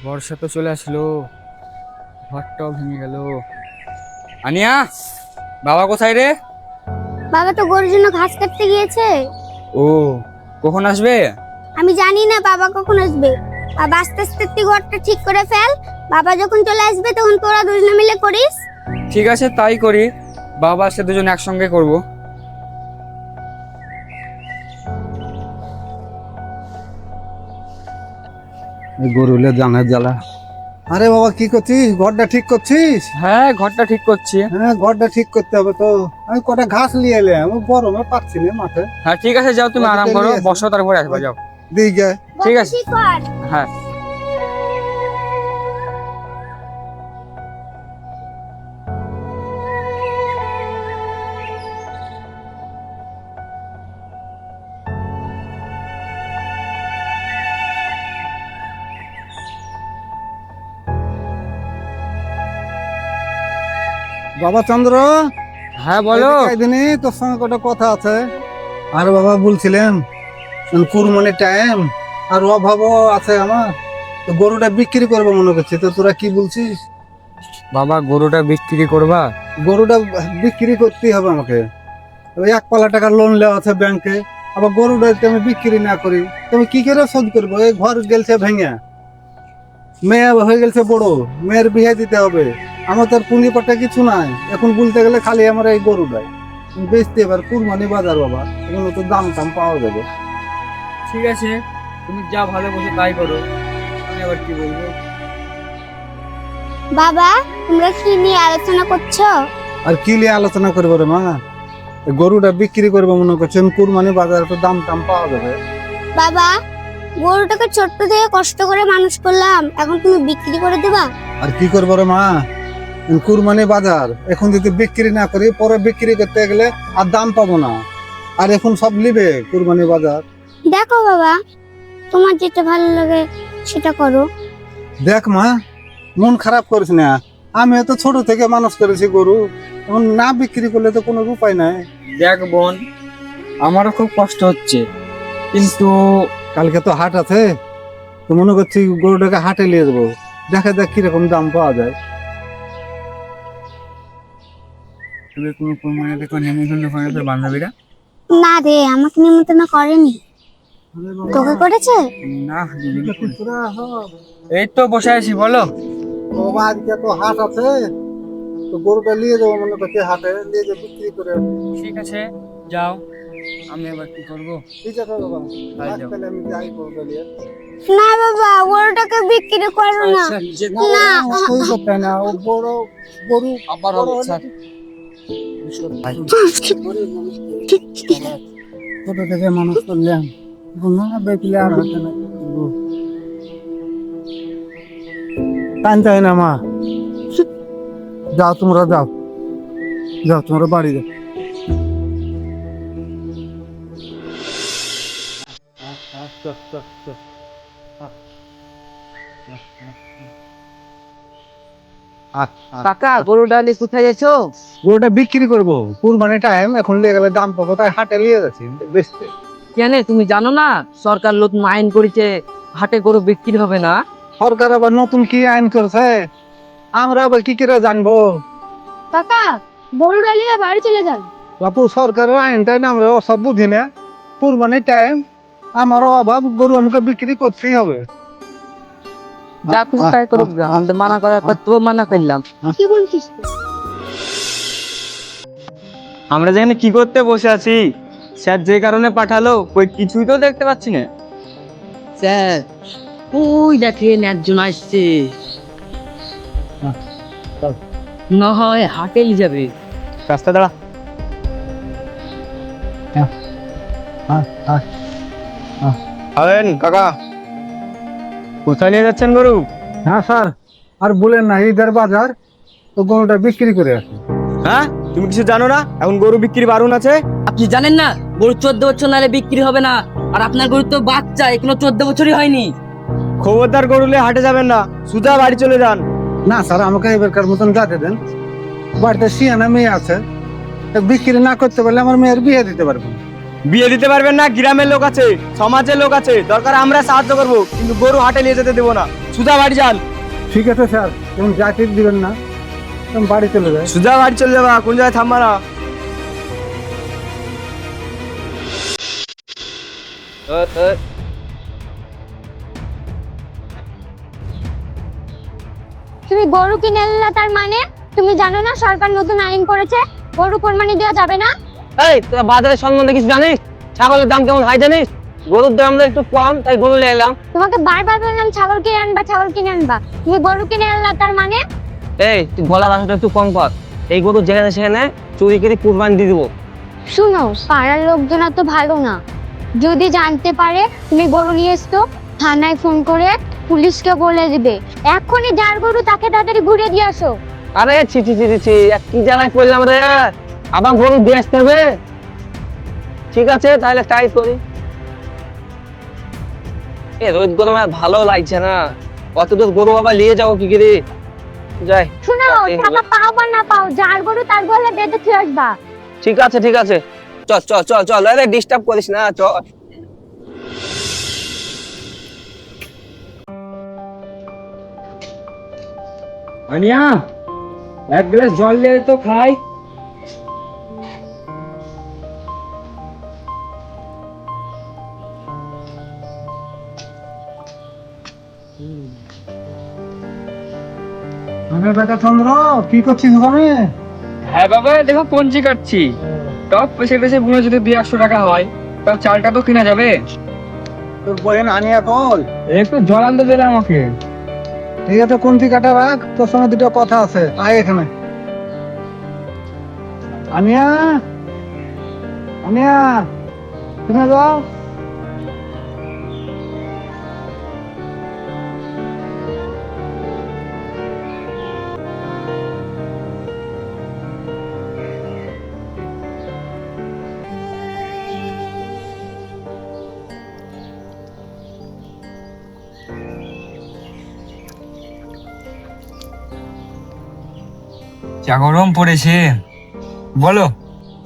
বর্ষা তো চলে আসলো, ঘরটাও ভেঙে গেল। আনিয়া, বাবা কোথায় রে? বাবা তো গরুর জন্য ঘাস কাটতে গিয়েছে। ও, কখন আসবে? আমি জানি না বাবা কখন আসবে। বাবা আস্তে আস্তে তুই ঘরটা ঠিক করে ফেল। বাবা যখন চলে আসবে তখন তোরা দুজনে মিলে করিস। ঠিক আছে, তাই করি। বাবা আসলে দুজন একসঙ্গে করব। গরুলে জানের জ্বালা। আরে বাবা, কি করছিস? ঘরটা ঠিক করছিস? হ্যাঁ, ঘরটা ঠিক করছি। হ্যাঁ, ঘরটা ঠিক করতে হবে তো। আমি কটা ঘাস নিয়ে এলাম, আমি গরমে পাচ্ছি না মাঠে। হ্যাঁ ঠিক আছে, যাও তুমি আরাম করো, বসো, তারপরে আসবে, যাও। দিকে ঠিক আছে। ঠিক কর। হ্যাঁ। বাবা চন্দ্র, হ্যাঁ বলো। দিনে তোর সঙ্গে কটা কথা আছে। আর বাবা বলছিলাম, কুরবানি টাইম আর অভাবও আছে আমার, তো গরুটা বিক্রি করবো মনে করছি। তো তোরা কি বলছিস? বাবা, গরুটা বিক্রি করবা? গরুটা বিক্রি করতেই হবে আমাকে। ওই 1 টাকা লোন নেওয়া আছে ব্যাংকে, আবার গরুটা যদি আমি বিক্রি না করি তুমি কি করে শোধ করবো? এই ঘর গেলছে ভেঙে, মেয়ে হয়ে গেছে বড়, মেয়ের বিয়ে দিতে হবে। আমার তো আর পুঁজি পাটা কিছু নাই এখন, বলতে গেলে খালি আমার এই গরুটাই বেচতে। এবার কুরবানি বাজার বাবা, এগুলো তো দাম টাম পাওয়া যাবে। ঠিক আছে, তুমি যা ভালো বসে তাই করো, আমি আবার কি বলবো। বাবা, তোমরা কি নিয়ে আলোচনা করছো? আর কি নিয়ে আলোচনা করবো রে মা? এই গরুটা বিক্রি করবো মনে করছেন, কুরবানি বাজারে তো দাম টাম পাওয়া যাবে। বাবা, গরুটাকে ছোট্ট থেকে কষ্ট করে মানুষ করলাম, এখন তুমি বিক্রি করে দেবা? আর কি করবো রে মা, কুরবানি বাজার এখন যদি বিক্রি না করি পরে বিক্রি করতে গেলে আর দাম পাবো না। আর এখন সব নিবে কুরবানি বাজার। দেখো বাবা, তোমার যেটা ভালো লাগে সেটা করো। দেখ মা, মন খারাপ করিস না। আমি তো ছোট থেকে মানুষ করেছি গরু, এখন না বিক্রি করলে তো কোনো উপায় নাই। দেখ বোন, আমারও খুব কষ্ট হচ্ছে, কিন্তু কালকে তো হাট আছে, তো মনে করছি গরুটাকে হাটে নিয়ে যাবো, দেখা যাক কিরকম দাম পাওয়া যায়। তুমি কোনো কোরবানিতে কোনো নিমন্ত্রণ করেছো বান্ধবীরা? না রে, আমাকে নিমন্ত্রণ করেনি। তোকে করেছে? না দিদি, এই তো বসে আছি, বলো। বাবা, আজকে তো হাট আছে, তো গরুটা নিয়ে যাবো মনে করছি হাটে, নিয়ে যাবো বিক্রি করে। ঠিক আছে, যাও, আমি এবার কি করবো। ঠিক আছে বাবা, তাই আজ যাও। তাহলে আমি যাই গরুটা নিয়ে। না বাবা, গরুটাকে বিক্রি করো না। না, ওই করতে না, ও বড় গরু আবার বড় হবে, হলে স্যার। ছোট থেকে মানুষ করলাম, না বেচলে আর হচ্ছে না। টানতে হয় না মা, যাও তোমরা, যাও যাও তোমরা বাড়ি যাও। কাকা, গরুটা নিয়ে কোথায় যাচ্ছ? গরুটা বিক্রি করবো, কুরবানি টাইম, এখন নিয়ে গেলে দাম পাবো, তাই হাটে নিয়ে যাচ্ছি বেচতে। কেন, তুমি জানো না সরকার নতুন আইন করেছে, হাটে গরু বিক্রি হবে না? সরকার আবার নতুন কি আইন করছে, আমরা আবার কি করে জানবো? কাকা, গরুটা নিয়ে বাড়ি চলে যান। বাপু, সরকারের আইনটা না আমরা সব বুঝি না। কুরবানি টাইম, আমারও অভাব, গরু আমাকে বিক্রি করতেই হবে। যা খুশি তাই করো, আমি তো মানা করার পর তো মানা করলাম। কি বলছিস তুই? আমরা যেখানে কি করতে বসে আছি, স্যার যে কারণে পাঠালো ওই কিছুই তো দেখতে পাচ্ছি না। স্যার, ওই দেখেন একজন আসছে, না হয় হাটেই যাবে। রাস্তা দাঁড়া। আরেন কাকা, কোথায় নিয়ে যাচ্ছেন গরু? হ্যাঁ স্যার, আর বলেন না, ঈদের বাজার, তো গরুটা বিক্রি করে আসি। হ্যাঁ, তুমি কিছু জানো না এখন গরু বিক্রি বারণ আছে? আপনি জানেন না গরু 14 বছর নাহলে বিক্রি হবে না? আর আপনার গরু তো বাচ্চা, এখনো 14 বছরই হয়নি। খবরদার গরুলে হাটে যাবেন না, সুজা বাড়ি চলে যান। না স্যার, আমাকে এবারকার মতন যেতে দেন। বাড়িতে শিয়ানা মেয়ে আছে, তা বিক্রি না করতে পারলে আমার মেয়ের বিয়ে দিতে পারবো না। বিয়ে দিতে পারবেন না? গ্রামের লোক আছে, সমাজের লোক আছে, দরকার আমরা সাহায্য করবো, কিন্তু গরু হাটে নিয়ে যেতে দেবো না। সুজা বাড়ি যান। ঠিক আছে স্যার, তুমি জ্যাকেট দিবেন না, তুমি বাড়ি চলে যাই। সুজা বাড়ি চলে যাবা, কোন জায়গায় থামবা না। তুমি গরু কিনে আনলে না, তার মানে তুমি জানো না সরকার নতুন আইন করেছে গরু কোরবানি দেওয়া যাবে না? এই তোরা বাজারের সম্বন্ধে কিছু জানিস? ছাগলের দাম কেমন হয় জানিস? গরুর দাম একটু কম, তাই গরু নিয়ে এলাম। তোমাকে বারবার বললাম ছাগল কিনে আনবা, ছাগল কিনে আনবা, তুমি গরু কিনে আনলা, তার মানে? এই তুই গলা ভাষাটা একটু কম কর। এই গরু যেখানে সেখানে চুরি করে কুরবানি দিয়ে দিবো। শুনো, পাড়ার লোকজন তো ভালো না, যদি জানতে পারে তুমি গরু নিয়ে এসছো, থানায় ফোন করে পুলিশকে বলে দিবে। এখনই যার গরু তাকে তাড়াতাড়ি ঘুরে দিয়ে আসো। আরে ছি ছি ছি ছি ছি, কি জানাই পড়লাম রে, আবার গরু দিয়ে আসতে হবে। ঠিক আছে তাহলে তাই করি। এ রোদ গরমে আর ভালো লাগছে না, অত দূর গরু আবার নিয়ে যাবো কি করে? যাই। শুনো, টাকা পাও বা না পাও, যার গরু তার গলা বেঁধে খেয়ে আসবা। ঠিক আছে ঠিক আছে, চল চল চল চল, আরে ডিস্টার্ব করিস না, চল। আনিয়া, এক গ্লাস জল দিয়ে তো খাই। আমি বেটা চন্দ্র, কি করছিস ওখানে? হ্যাঁ বাবা, দেখো পঞ্জি কাটছি। টপ পেছে পেছে বুনে যদি 200 টাকা হয়, তাও চালটা তো কিনা যাবে। তোর বহেন আনিয়া কল। একটু জল আনতে দিলে আমাকে। ঠিক আছে, কোনটি কাটা রাখ, তোর সঙ্গে দুটো কথা আছে, আয় এখানে। আনিয়া, আনিয়া, তুমি যাও। যা গরম পড়েছে, বলো।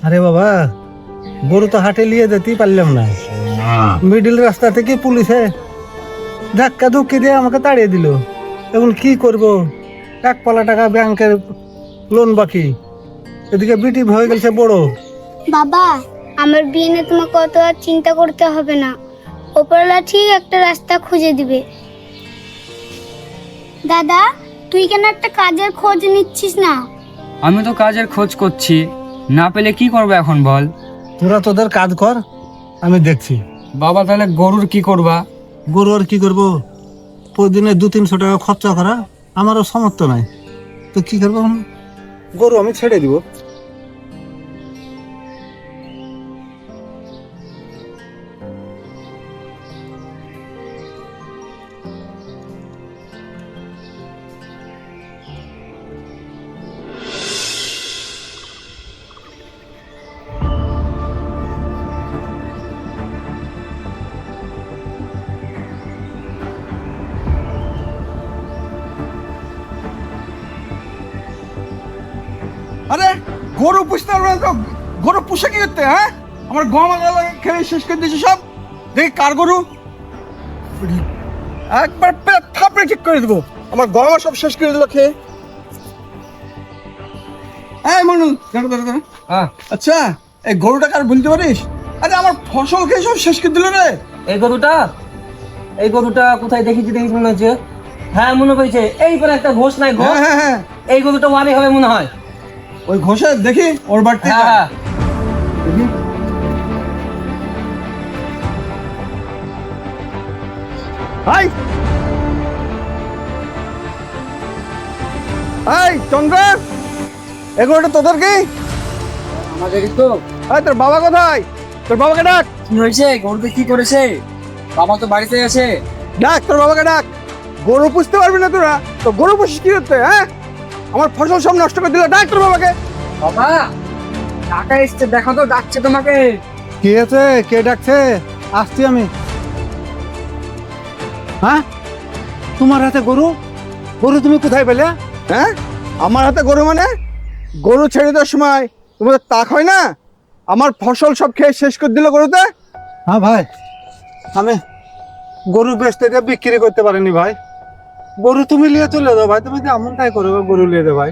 আরে বাবা, গরু তো হাটে নিয়ে যেতেই পারলাম না, মিডিল রাস্তা থেকে পুলিশে ধাক্কা ধুক্কি দিয়ে আমাকে তাড়িয়ে দিল। এখন কি করব? 1 পালা টাকা ব্যাংকের লোন বাকি, এদিকে বিটি হয়ে গেছে বড়। বাবা, আমার বিয়ে নিয়ে তোমাকে অত আর চিন্তা করতে হবে না, ওপরওয়ালা ঠিক একটা রাস্তা খুঁজে দিবে। দাদা, তুই কেন একটা কাজের খোঁজ নিচ্ছিস না? আমি তো কাজের খোঁজ করছি, না পেলে কি করবো এখন বল। তোরা তোদের কাজ কর, আমি দেখছি। বাবা তাহলে গরুর কি করবা? গরু আর কি করবো, প্রতিদিনে 200-300 টাকা খরচা করা আমারও সামর্থ্য নাই, তো কি করবো এখন? গরু আমি ছেড়ে দিব। আরে গরু পুষতে পারবে না তো গরু পুষে কি করতে? হ্যাঁ, আমার গম খেয়ে শেষ করে দিয়েছে সব। দেখি কার গরু, একবার পেট থাপড়ে ঠিক করে দেবো। আমার গম সব শেষ করে দিল খেয়ে। এই মনু, দাঁড়া দাঁড়া দাঁড়া। হ্যাঁ, আচ্ছা, এই গরুটাকে আর বলতে পারিস? আরে আমার ফসল খেয়ে সব শেষ করে দিল রে। এই গরুটা কোথায় দেখেছি দেখেছি মনে হচ্ছে। হ্যাঁ মনে পড়েছে, এই পরে একটা ঘোষ নাই ঘোষ, হ্যাঁ হ্যাঁ হ্যাঁ, এই গরুটা ওয়ারি হবে মনে হয়। ওই ঘোষের দেখি ওর বাড়িতে হ্যাঁ দেখি। হাই হাই চন্দ্র, এগুলোটা তোদের কি? আমাদেরই তো। এই তোর বাবা কোথায়? তোর বাবাকে ডাক। কি হয়েছে? গরুতে কি করেছে? বাবা তো বাড়িতে আছে। ডাক তোর বাবাকে ডাক। গরু পুষতে পারবি না তোরা, তো গরু পুষিস কি করতে? হ্যাঁ, আমার ফসল সব নষ্ট করে দিল। ডাক তোর বাবাকে। বাবা, টাকা এসছে, দেখো তো, ডাকছে তোমাকে। কে আছে? কে ডাকছে? আসছি আমি। হ্যাঁ, তোমার হাতে গরু? গরু তুমি কোথায় পেলে? হ্যাঁ, আমার হাতে গরু মানে? গরু ছেড়ে দেওয়ার সময় তোমাদের তাক হয় না? আমার ফসল সব খেয়ে শেষ করে দিল গরুতে। হ্যাঁ ভাই, আমি গরু বেচতে গিয়ে বিক্রি করতে পারিনি ভাই। গরু তুমি নিয়ে চলে যাও ভাই, তুমি তো এমনটাই করো, গরু নিয়ে যাও ভাই।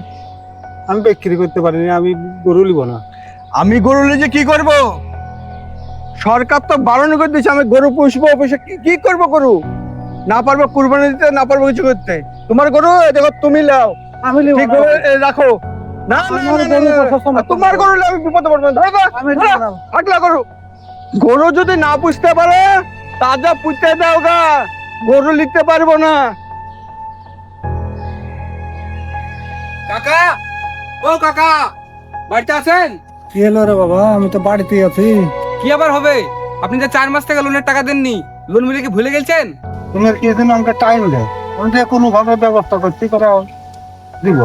আমি বিক্রি করতে পারিনি, আমি গরু নিব না। আমি গরু নিয়ে যে কি করব? সরকার তো বারণ করে দিয়েছে আমি গরু পুষবো, পুষে কি করবো গরু? না পারবো কুরবানি দিতে, না পারবো কিছু করতে। তোমার গরু দেখো তুমি লাও, আমি নিব ঠিক না করে ভাই। রাখো। না না, আমার না, না, গরু না, প্রশাসন না, তোমার গরু নিলে আমি বিপদে পড়বো। ধরো তো, আমি ধরো, নিব না। আগলা গরু। গরু যদি না পুষতে পারে তাজা পুষতে দাও গা, গরু লিখতে পারবো না। কাকা, ও কাকা, বাড়িতে আছেন? কি হলো রে বাবা? আমি তো বাড়িতে আছি। কি আবার হবে? আপনি যে 4 মাস থেকে লোনের টাকা দেননি, লোন মিলে কি ভুলে গেছেন? তোমার কি দিন আমাকে টাইম দেয়, আমি তো কোনো ভাবে ব্যবস্থা করছি করে দিব।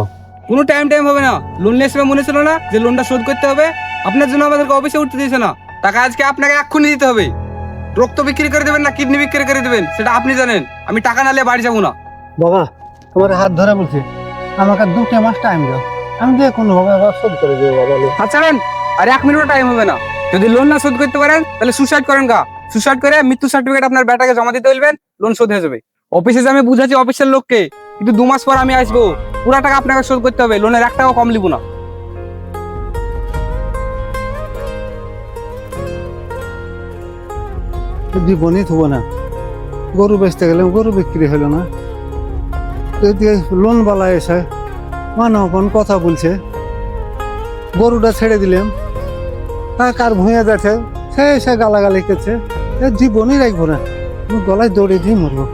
কোনো টাইম হবে না। লোন নেওয়ার সময় মনে ছিল না যে লোনটা শোধ করতে হবে? আপনার জন্য আমাদেরকে অফিসে উঠতে দিয়েছে না। টাকা আজকে আপনাকে এক্ষুনি দিতে হবে। রক্ত বিক্রি করে দেবেন না কিডনি বিক্রি করে দেবেন সেটা আপনি জানেন। আমি টাকা না নিয়ে বাড়ি যাবো না। বাবা তোমার হাত ধরে বলছি, আমাকে 2 মাস টাইম দাও, আমি যে কোনো ভাবে আবার শোধ করে দেবো বাবা। আচ্ছা আর 1 মিনিটও টাইম হবে না। যদি লোন না শোধ করতে পারেন তাহলে সুসাইড করেন গা। সুসাইড করে মৃত্যু সার্টিফিকেট আপনার বেটাকে জমা দিতে বলবেন, লোন শোধ হয়ে যাবে। অফিসে যে আমি বুঝাচ্ছি অফিসের লোককে, কিন্তু 2 মাস পর আমি আসবো, পুরো টাকা আপনাকে শোধ করতে হবে। লোনের 1 টাকাও কম লিবো না। জীবনই থবো না, গরু বেচতে গেলাম গরু বিক্রি হলো না। যদি লোন বালা এসে মানবন কথা বলছে, গরুটা ছেড়ে দিলাম, কার ভুঁয়ে যাচ্ছে, সে এসে গালাগালি করছে, জীবনই রাখবো না, আমি গলায় দৌড়ে দিয়ে মরবো।